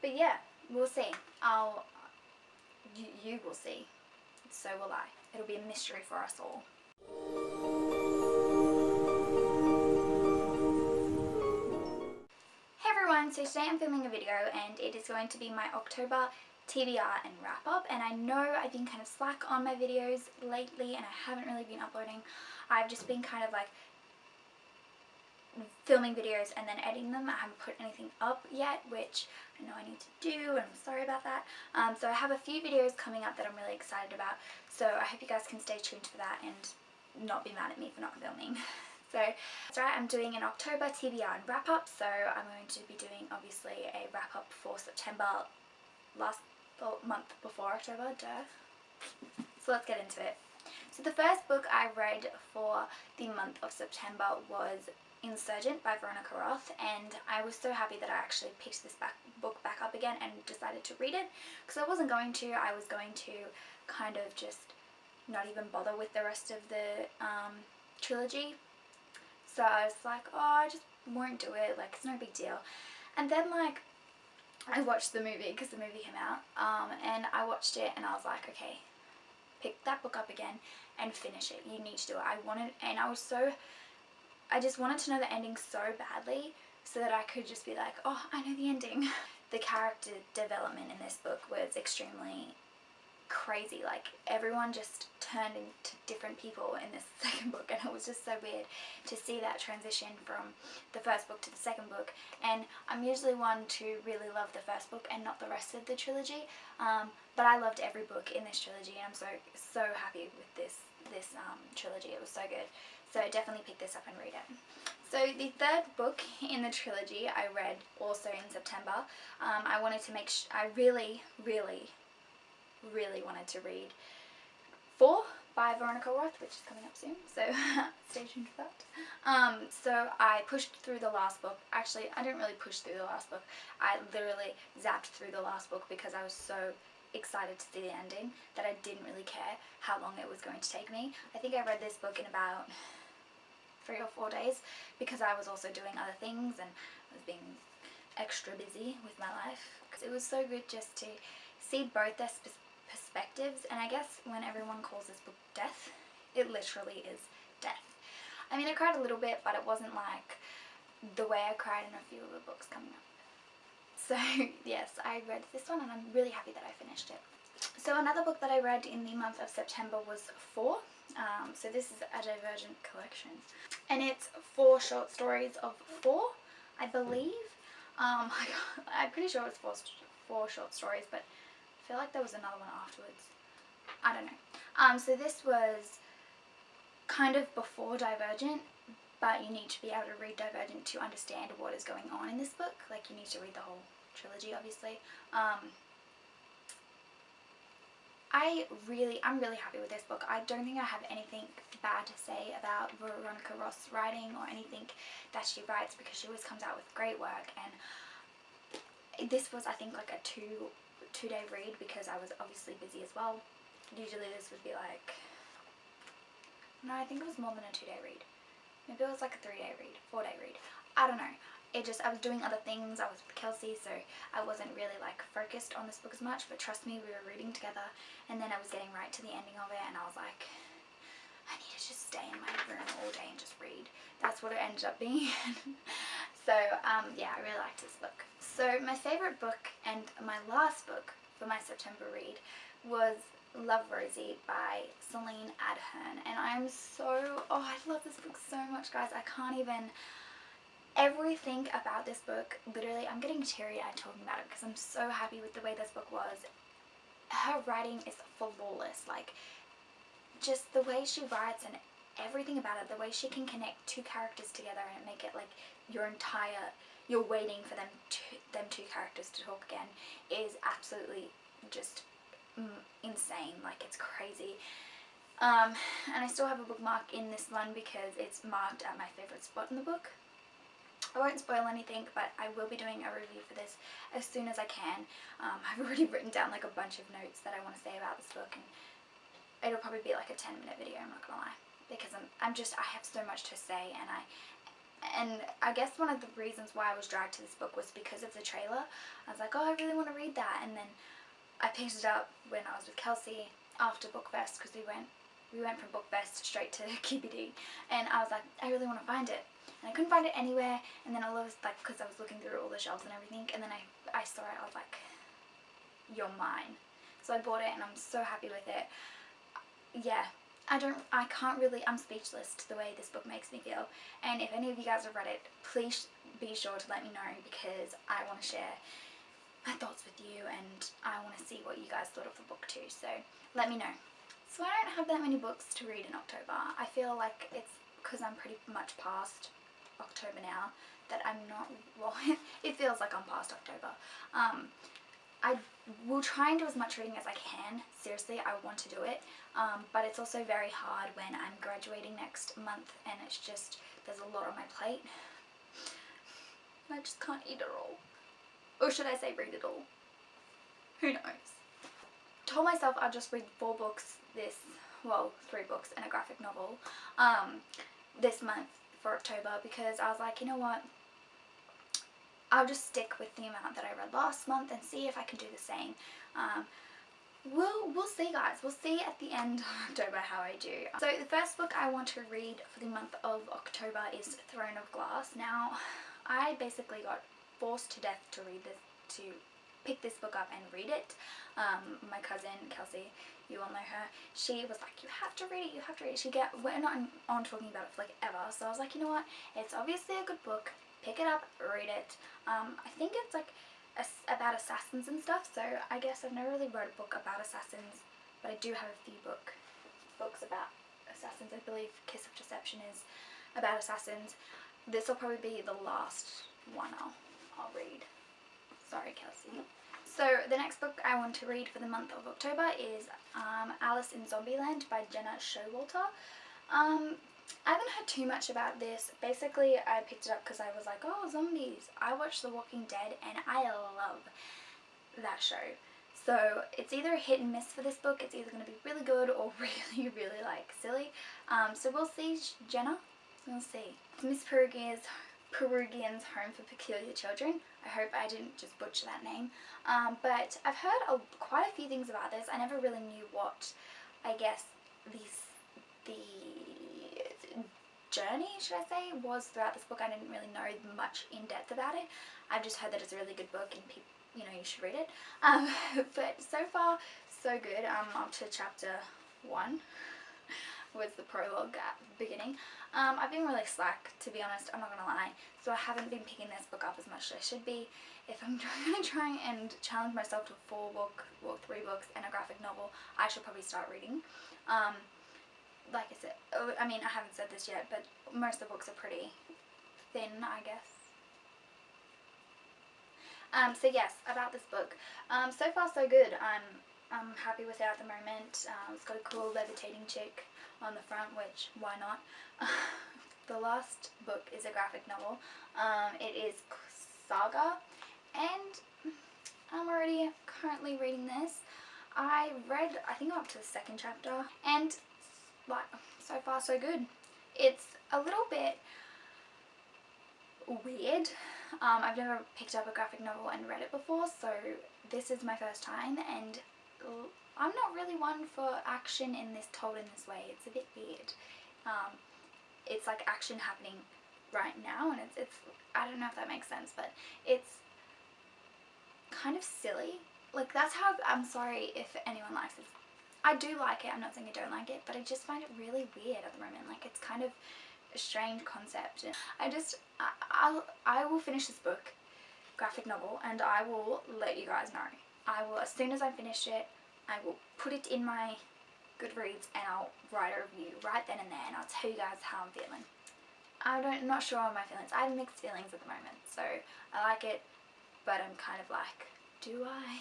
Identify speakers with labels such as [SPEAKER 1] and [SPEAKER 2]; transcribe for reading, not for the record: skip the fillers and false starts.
[SPEAKER 1] But yeah, we'll see. You will see. So will I. It'll be a mystery for us all. Hey everyone, so today I'm filming a video and it is going to be my October TBR and wrap up. And I know I've been kind of slack on my videos lately and I haven't really been uploading. I've just been kind of like filming videos and then editing them. I haven't put anything up yet, which I know I need to do, and I'm sorry about that. So I have a few videos coming up that I'm really excited about, so I hope you guys can stay tuned for that and not be mad at me for not filming. So that's right, I'm doing an October TBR and wrap up, so I'm going to be doing obviously a wrap up for September, last month before October, duh. So let's get into it. So the first book I read for the month of September was Insurgent by Veronica Roth, and I was so happy that I actually picked this book back up again and decided to read it, because I wasn't going to. I was going to kind of just not even bother with the rest of the trilogy. So I was like, oh, I just won't do it, like it's no big deal. And then like I watched the movie, because the movie came out, and I watched it and I was like, okay, pick that book up again and finish it. You need to do it. I just wanted to know the ending so badly, so that I could just be like, oh, I know the ending. The character development in this book was extremely crazy. Like, everyone just turned into different people in this second book, and it was just so weird to see that transition from the first book to the second book. And I'm usually one to really love the first book and not the rest of the trilogy, but I loved every book in this trilogy, and I'm so happy with this trilogy. It was so good. So definitely pick this up and read it. So the third book in the trilogy I read also in September. I wanted to I really wanted to read 4 by Veronica Roth, which is coming up soon, so stay tuned for that. So I pushed through the last book. Actually, I didn't really push through the last book. I literally zapped through the last book because I was so excited to see the ending that I didn't really care how long it was going to take me. I think I read this book in about 3 or 4 days, because I was also doing other things and I was being extra busy with my life. It was so good just to see both their perspectives, and I guess when everyone calls this book death, it literally is death. I mean, I cried a little bit, but it wasn't like the way I cried in a few of the books coming up. So yes, I read this one and I'm really happy that I finished it. So another book that I read in the month of September was 4. So this is a Divergent collection, and it's 4 short stories of 4, I believe. I'm pretty sure it's 4 short stories, but I feel like there was another one afterwards. I don't know. So this was kind of before Divergent, but you need to be able to read Divergent to understand what is going on in this book. Like, you need to read the whole trilogy, obviously. I'm really happy with this book. I don't think I have anything bad to say about Veronica Roth's writing or anything that she writes, because she always comes out with great work. And this was, I think, like a two-day read, because I was obviously busy as well. Usually this would be like, no, I think it was more than a 2-day read. Maybe it was like a 3-day read, 4-day read. I don't know. I was doing other things. I was with Kelsey, so I wasn't really like focused on this book as much, but trust me, we were reading together, and then I was getting right to the ending of it, and I was like, I need to just stay in my room all day and just read. That's what it ended up being. So yeah, I really liked this book. So my favourite book and my last book for my September read was Love Rosie by Celine Adhern, and I love this book so much, guys. I can't even. Everything about this book, literally, I'm getting teary-eyed talking about it, because I'm so happy with the way this book was. Her writing is flawless. Like, just the way she writes and everything about it, the way she can connect 2 characters together and make it like you're waiting for them 2 characters to talk again, is absolutely just insane. Like, it's crazy. And I still have a bookmark in this one because it's marked at my favourite spot in the book. I won't spoil anything, but I will be doing a review for this as soon as I can. I've already written down like a bunch of notes that I want to say about this book, and it'll probably be like a 10-minute video, I'm not gonna lie, because I have so much to say, and And I guess one of the reasons why I was dragged to this book was because of the trailer. I was like, oh, I really want to read that. And then I picked it up when I was with Kelsey after Bookfest, because we went from Bookfest straight to QBD, and I was like, I really want to find it, and I couldn't find it anywhere. And then because I was looking through all the shelves and everything, and then I saw it. I was like, you're mine. So I bought it, and I'm so happy with it. Yeah, I'm speechless to the way this book makes me feel. And if any of you guys have read it, please be sure to let me know, because I want to share my thoughts with you, and I want to see what you guys thought of the book too, so let me know. So I don't have that many books to read in October. I feel like it's because I'm pretty much past October now that I'm not, well, it feels like I'm past October. I will try and do as much reading as I can. Seriously, I want to do it, but it's also very hard when I'm graduating next month, and it's just, there's a lot on my plate. I just can't eat it all. Or should I say read it all? Who knows? Told myself I'd just read 4 books well, 3 books and a graphic novel this month for October, because I was like, you know what, I'll just stick with the amount that I read last month and see if I can do the same. We'll see, guys. We'll see at the end of October how I do. So the first book I want to read for the month of October is Throne of Glass. Now, I basically got forced to death to pick this book up and read it. My cousin Kelsey, you all know her, she was like, you have to read it, you have to read it. We're not on talking about it for like ever, so I was like, you know what, it's obviously a good book, pick it up, read it. I think it's like about assassins and stuff, so I guess I've never really read a book about assassins, but I do have a few books about assassins. I believe Kiss of Deception is about assassins. This will probably be the last one I'll read. Sorry, Kelsey. So the next book I want to read for the month of October is Alice in Zombieland by Jenna Showalter. I haven't heard too much about this. Basically, I picked it up because I was like, oh, zombies. I watch The Walking Dead and I love that show. So it's either a hit and miss for this book. It's either going to be really good or really, really like silly. So we'll see, Jenna. We'll see. Miss Perugia's Home for Peculiar Children. I hope I didn't just butcher that name. But I've heard quite a few things about this. I never really knew what, I guess, the journey, should I say, was throughout this book. I didn't really know much in depth about it. I've just heard that it's a really good book and you should read it. But so far, so good. Up to chapter 1 was the prologue at the beginning. I've been really slack, to be honest, I'm not gonna lie, so I haven't been picking this book up as much as I should be. If I'm gonna try and challenge myself to 3 books and a graphic novel, I should probably start reading. Like I said, I mean, I haven't said this yet, but most of the books are pretty thin, I guess. So yes, about this book. So far so good. I'm happy with it at the moment. It's got a cool levitating chick on the front, which, why not? The last book is a graphic novel. It is Saga, and I'm already currently reading this. I think I'm up to the 2nd chapter, and like, so far so good. It's a little bit weird. I've never picked up a graphic novel and read it before, so this is my first time, and I'm not really one for action told in this way. It's a bit weird. It's like action happening right now, and it's I don't know if that makes sense, but it's kind of silly. Like, that's how, I'm sorry if anyone likes this. I do like it, I'm not saying I don't like it, but I just find it really weird at the moment. Like, it's kind of a strange concept. I will finish this book, graphic novel, and I will let you guys know. I will, as soon as I finish it, I will put it in my Goodreads and I'll write a review right then and there, and I'll tell you guys how I'm feeling. I'm not sure on my feelings. I have mixed feelings at the moment, so I like it, but I'm kind of like, do I?